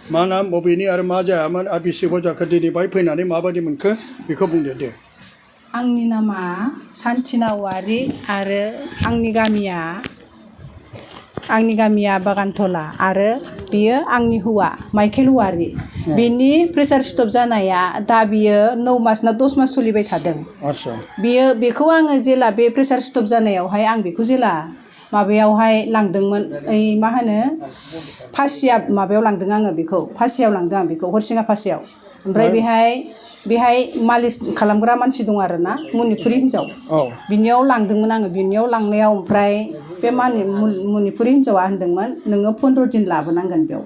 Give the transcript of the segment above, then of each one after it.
मा नाम बबेनि आरो मा जायामोन आरो बेसेबां जाखो दिनै बाहाय फैनानै माबायदि मोनखो बेखौ बुंदो दे। आंनि नामा सान्थिना औवारि आरो आंनि गामिया बागानथला आरो बियो आंनि हौवा माइकेल औवारि। बिनि प्रेसार स्टप जानाया दा बियो 9 मास ना 10 मास सोलिबाय थादों। आच्छा बेखौ आङो जेला बे प्रेसार स्टप जानायावहाय आं बेखौ जेला माबायावहाय लांदोंमोन ओइ मा होनो फासिया माबायाव लांदों आङो बेखौ फासियाव लांदों आं बेखौ हरसिङा फासियाव। ओमफ्राय बेहाय मालिस खालामग्रा मानसि दं आरोना मनिपुरि हिन्जाव बिनियाव लांदोंमोन आङो। बिनियाव लांनायाव ओमफ्राय बे मनिपुरि हिन्जावा होनदोंमोन नोङो 15 दिन लाबोनांगोन बेयाव।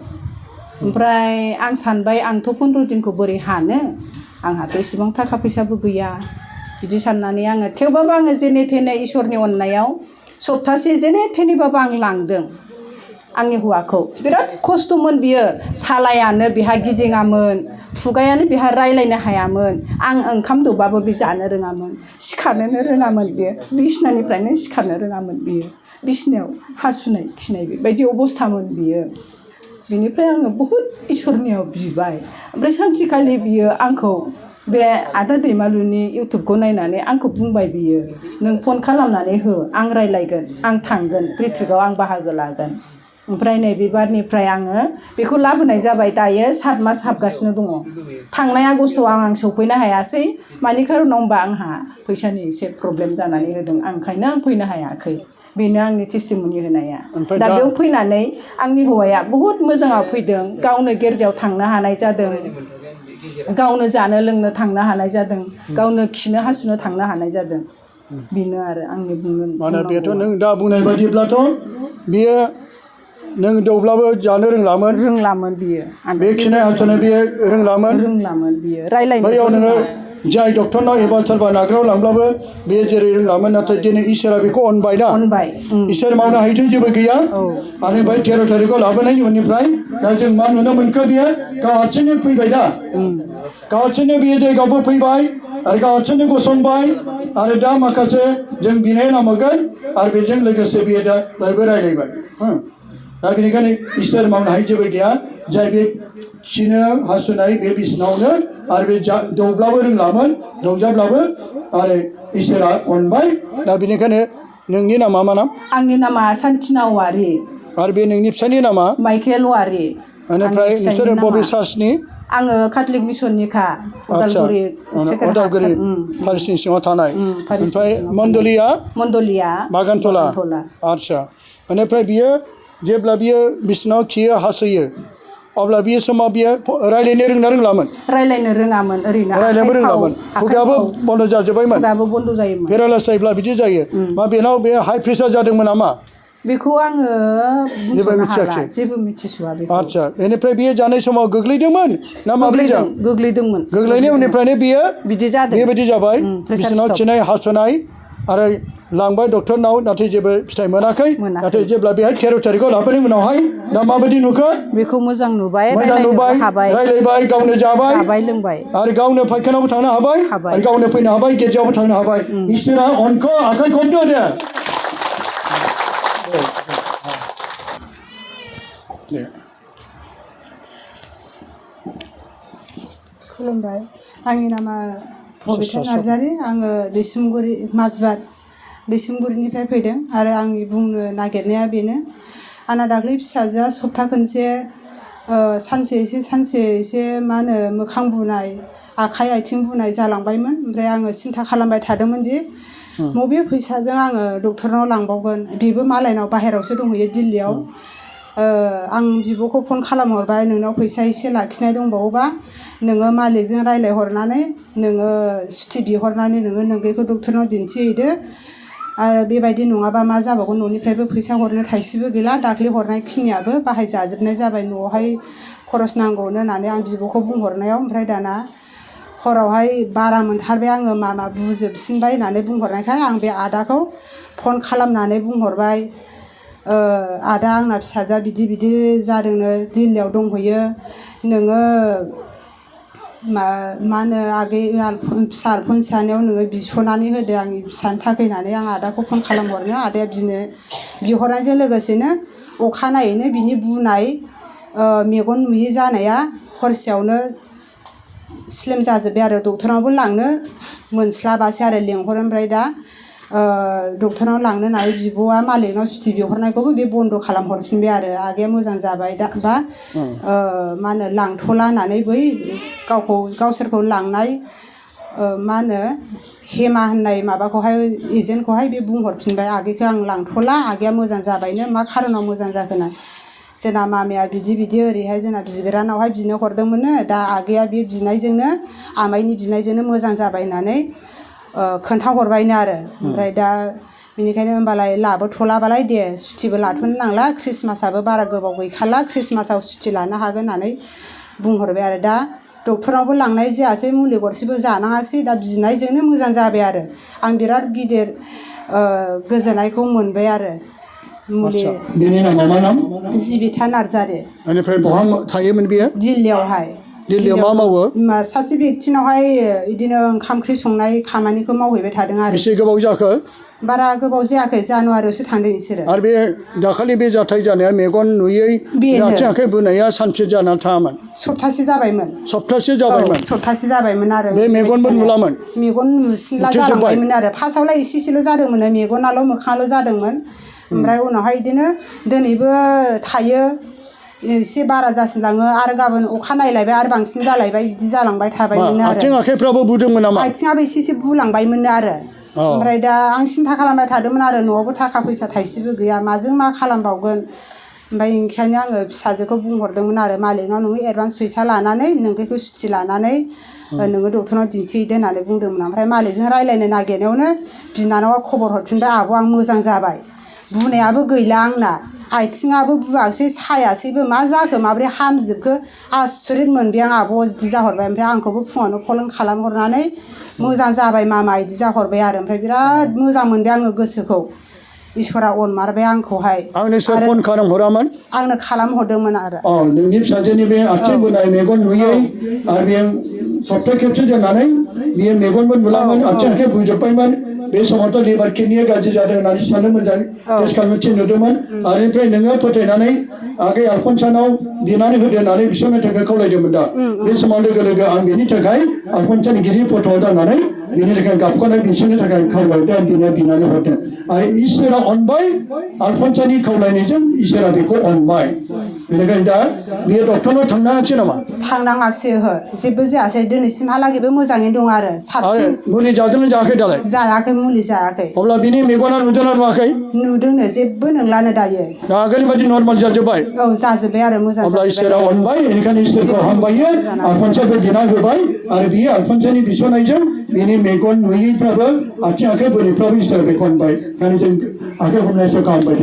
ओमफ्राय आं सानबाय आंथ' 15 दिनखौ बोरै हानो आंहाथ' इसेबां थाखा फैसाबो गैया बिदि साननानै आङो थेवबाबो आङो जेने थेने इसोरनि अननायाव सप्तासे जेने थेनेबाबो आं लांदों आंनि हौवाखौ। बिराद खस्थ'मोन बियो सालायानो बेहा गिदिङामोन खुगायानो बेहा रायलायनो हायामोन। आं ओंखाम दौबाबो बे जानो रोङामोन सिखारनोनो रोङामोन बियो बिसिनानिफ्रायनो सिखारनो रोङामोन बियो बिसिनायाव हासुनाय खिनाय बेबायदि अबस्थामोन बियो। बिनिफ्राय आङो बहुद इसोरनियाव बिबाय। ओमफ्राय सानसेखालि बियो आंखौ बे आदा दैमालुनि इउटुबखौ नायनानै आंखौ बुंबाय बियो नों फन खालामनानै हो आं रायलायगोन आं थांगोन रिट्रिटआव आं बाहागो लागोन। ओमफ्राय नैबे बारनिफ्राय आङो बेखौ लाबोनाय जाबाय दायो 7 मास हाबगासिनो दङ। थांनाय आगस्टआव आं सौफैनो हायासै मानि खारनाव होनबा आंहा फैसानि एसे प्रब्लेम जानानै होदों ओंखायनो आं फैनो हायाखै। बेनो आंनि टेस्टिमनि होनाया। दा बेयाव फैनानै आंनि हौवाया बहुद मोजाङाव फैदों गावनो गिर्जायाव थांनो हानाय जादों गावनो जानो लोंनो थांनो हानाय जादों गावनो खिनो हासुनो थांनो हानाय जादों। बेनो आरो आंनि माने बेथ' नों दा बुंनाय बायदिब्लाथ' बियो नों दौब्लाबो जानो रोंलामोन बियो बे खिनाय हासुनाय बियो रोंलामोन बियो रायलायनो बैयाव नोङो जाय डक्टरनाव एबा सोरबा नाग्रायाव लांब्लाबो बेयो जेरै रोंलामोन नाथाय दिनै इसोरा बेखौ अनबायना इसोर मावनो हायैथ' जेबो गैया। आरो बै 13 थारिखआव लाबोनायनि उननिफ्राय दा जों मा नुनो मोनखो बियो गाव हारसिंनो फैबाय दा गाव हारसिंनो बियो जायगायावबो फैबाय आरो गाव हारसिंनो गसंबाय आरो दा माखासे जों बिनाय नामावगोन आरो बेजों लोगोसे बियो दा बयबो रायलायबाय। दा बेनिखायनो इसोर मावनो हायै जेबो गैया जाय बे खिनो हासुनाय बे बिसिनावनो आरो बे दौब्लाबो रोंलामोन दौजाब्लाबो आरो इसोरा अनबाय। दा बेनिखायनो नोंनि नामा मा नाम? आंनि नामा सान्थिना औवारि आरो बे नोंनि फिसानि नामा? माइकेल औवारि। बेनिफ्राय नोंसोरो बबे सार्चनि? आङो काथलिक मिसननिखा उदालगुरि फारिसनि सिङाव थानाय। ओमफ्राय मण्डलिया बागानथला। आच्छा बेनिफ्राय बियो जेब्ला बियो बिसिनाव खियो हासुयो अब्ला बियो समाव बियो रायलायनो रोंना रोंलामोन? रायलायनो रोङामोन ओरैनो रायलायनोबो रोंलामोन खुगायाबो बन्द जाजोब्बायमोन जायोमोन। पेरालाइस जायोब्ला बिदि जायो मा बेनाव बे हाइ प्रेसार जादोंमोन नामा? बेखौ आङो बुंस'नो हाला जेबो मिथिस'आ बेखौ। आच्छा बेनिफ्राय बियो जानाय समाव गोग्लैदोंमोन ना माब्रैजों? गोग्लैदोंमोन। गोग्लैनाय उननिफ्रायनो बियो बिदि जादों बेबायदि जाबाय बिसिनाव खिनाय हासुनाय आरो लांबाय डक्टरनाव नाथाय जेबो फिथाइ मोनाखै। नाथाय जेब्ला बेहाय 13 थारिखआव लाबोनायनि उनावहाय दा माबायदि नुखो? बेखौ मोजां नुबाय रायलायबाय गावनो जाबाय लोंबाय आरो गावनो फायखानावबो थांनो हाबाय आरो गावनो फैनो हाबाय गिर्जायावबो थांनो हाबाय। इसोरा अनखौ आखाइ खबदो दे। खुलुमबाय आंनि नामा बबिथा नार्जारि आङो दैसिमगुरि माजबाद दैसिमगुरिनिफ्राय फैदों आरो आंनि बुंनो नागिरनाया बेनो आंना दाख्लै फिसाजोआ सप्ता खनसे सानसे एसे मा होनो मोखां बुनाय आखाइ आथिं बुनाय जालांबायमोन। ओमफ्राय आङो सिन्था खालामबाय थादोंमोन दि बबे फैसाजों आङो डक्टरनाव लांबावगोन बेबो मालायनाव बाहेरायावसो दंहैयो दिल्लीयाव। आं बिब'खौ फन खालामहरबाय नोंनाव फैसा एसे लाखिनाय दंबावोबा नोङो मालिकजों रायज्लायहरनानै नोङो सुथि बिहरनानै नोङो नोंगैखौ डक्टरनाव दिन्थिहैदो आरो बेबायदि नङाबा मा जाबावगोन न'निफ्रायबो फैसा हरनो थाइसेबो गैला दाख्लै हरनाय खिनियाबो बाहायजाजोबनाय जाबाय न'आवहाय खरस नांगौनो होननानै आं बिब'खौ बुंहरनायाव ओमफ्राय दाना हरावहाय बारा मोनथारबाय आङो मामा बुजोबसिनबाय होननानै बुंहरनायखाय आं बे आदाखौ फन खालामनानै बुंहरबाय आदा आंना फिसाजोआ बिदि जादोंनो दिल्लीयाव दंहैयो नोङो मा होनो आगै फिसा आलफनसानियाव नोङो बिस'नानै होदो आंनि फिसानि थाखाय होननानै आं आदाखौ फन खालामहरनो आदाया बिहरनायजों लोगोसेनो अखानायैनो बिनि बुनाय मेगन नुयि जानाया हरसेयावनो स्लिम जाजोब्बाय आरो डक्टरनावबो लांनो मोनस्लाबासै आरो लेंहरो ओमफ्राय दा डक्टरनाव लांनो होननानै बिब'आ मालिकनाव सुटि बिहरनायखौबो बे बन्द' खालामहरफिनबाय आरो आगैया मोजां जाबाय दा बा मा होनो लांथ'ला होननानै बै गावसोरखौ लांनाय मा होनो हेमा होननाय माबाखौहाय एजेन्टखौहाय बे बुंहरफिनबाय आगैखौ आं लांथ'ला आगैया मोजां जाबायनो मा खारनाव मोजां जाखोना जोंना मामाया बिदि ओरैहाय जोंना बिग्रानावहाय बिनो हरदोंमोननो दा आगैया बे बिनायजोंनो आमाइनि बिनायजोंनो मोजां जाबाय होननानै खोन्थाहरबायनो आरो ओमफ्राय दा बेनिखायनो होमबालाय लाबोथ'लाबालाय दे सुटिबो लाथ'नो नांला ख्रिस्टमासाबो बारा गोबाव गैखाला ख्रिस्टमासाव सुटि लानो हागोन होननानै बुंहरबाय आरो दा डक्टरनावबो लांनाय जायासै मुलि गरसेबो जानाङासै दा बिनायजोंनो मोजां जाबाय आरो आं बिराद गिदिर गोजोननायखौ मोनबाय आरो मुलि बेनि नामा मा नाम जिबिता नार्जारि बेनिफ्राय बहा थायोमोन बेयो दिल्लीयावहाय दिल्लीयाव मा मावो सासे बेक्तिनावहाय बिदिनो ओंखाम ओंख्रि संनाय खामानिखौ मावहैबाय थादों आरो बेसे गोबाव जाखो बारा गोबाव जायाखै जानुवारियावसो थांदों बिसोरो आरो बे दाखालि बे जाथाय जानाया मेगन नुयै आथिं आखाइ बोनाया सानसे जानानै थाङामोन सप्तासे जाबायमोन सप्तासे जाबायमोन आरो बे मेगनबो नुलामोन मेगन नुसिनला जालांबायमोन आरो फार्स्टआवलाय एसेल' जादोंमोन मेगनाल' मोखाङाल' जादोंमोन ओमफ्राय उनावहाय बिदिनो दिनैबो थायो एसे बारा जासिनलाङो आरो गाबोन अखा नायलायबाय आरो बांसिन जालायबाय बिदि जालांबाय थाबायमोन आरो आथिं आखाइफ्राबो बुदोंमोन नामा आथिङाबो एसे बुलांबायमोन आरो ओमफ्राय दा आं सिन्था खालामबाय थादोंमोन आरो न'आवबो थाखा फैसा थाइसेबो गैया माजों मा खालामबावगोन ओमफ्राय ओंखायनो आङो फिसाजोखौ बुंहरदोंमोन आरो मालिकनाव नोङो एडभान्स फैसा लानानै नोंखौ सुटि लानानै नोङो डक्टरनाव दिन्थिहैदो होननानै बुंदोंमोन ओमफ्राय मालिकजों रायज्लायनो नागिरनायावनो बिनानावा खबर हरफिनबाय आब' आं मोजां जाबाय बुनायाबो गैला आंना आथिङाबो बुवाखसै सायासैबो मा जाखो माब्रै हामजोबखो आसुरित मोनबाय आं आब' बिदि जाहरबाय ओमफ्राय आंखौबो फुङावनो फन खालामहरनानै मोजां जाबाय मामा बिदि जाहरबाय आरो ओमफ्राय बिराद मोजां मोनबाय आङो गोसोखौ इसोरा अनमारबाय आंखौहाय आंनो सोर फन खालामहरामोन आंनो खालामहरदोंमोन आरो नोंनि फिसाजोनि बे आथिं बोनाय मेगन नुयै आरो बे सप्ता खेबसे जानानै बियो मेगनबो नुलामोन आथिं आखाइ बुजोब्बायमोन बे समावथ' लिभार किडनिया गाज्रि जादों होननानै सानो मोजां टेस्ट खालामनो थिनहरदोंमोन आरो ओमफ्राय नोङो फोथायनानै आगै आलफनसानाव बिनानै होदो होननानै बिसोरनि थाखाय खावलायदोंमोन दा बे समाव लोगो आं बिनि थाखाय आलफनसानि गिदिर फट' जानानै बिनि थाखाय गाबख'नाय बिसोरनि थाखाय खावलायदों बिनानै हरदों आरो इसोरा अनबाय आलफनसानि खावलायनायजों इसोरा बेखौ अनबाय बेनिखायनो दा बेयो डक्टरनाव थांनाङासै नामा थांनाङासै ओहो जेबो जायासै दिनैसिमहालागैबो मोजाङैनो दं आरो साबसिन मुलि जादोंना जायाखै दालाय जायाखै मुलि जायाखै अब्ला बिनि मेगना नुदोंना नुवाखै नुदोंनो जेबो नंलानो दायो आगोलनि बायदि नर्माल जाजोब्बाय औ जाजोब्बाय आरो मोजां अब्ला इसोरा अनबाय बेनिखायनो इसोरखौ हामबायो आलफनसाखौ बिना होबाय आरो बियो आलफनसानि बिसनायजों बिनि मेगन नुयैफ्राबो आथिं आखाइ बोरैफ्राबो इसोरा बेखौ अनबाय ओंखायनो जों आखाइ हमनायखौ गाहामबाय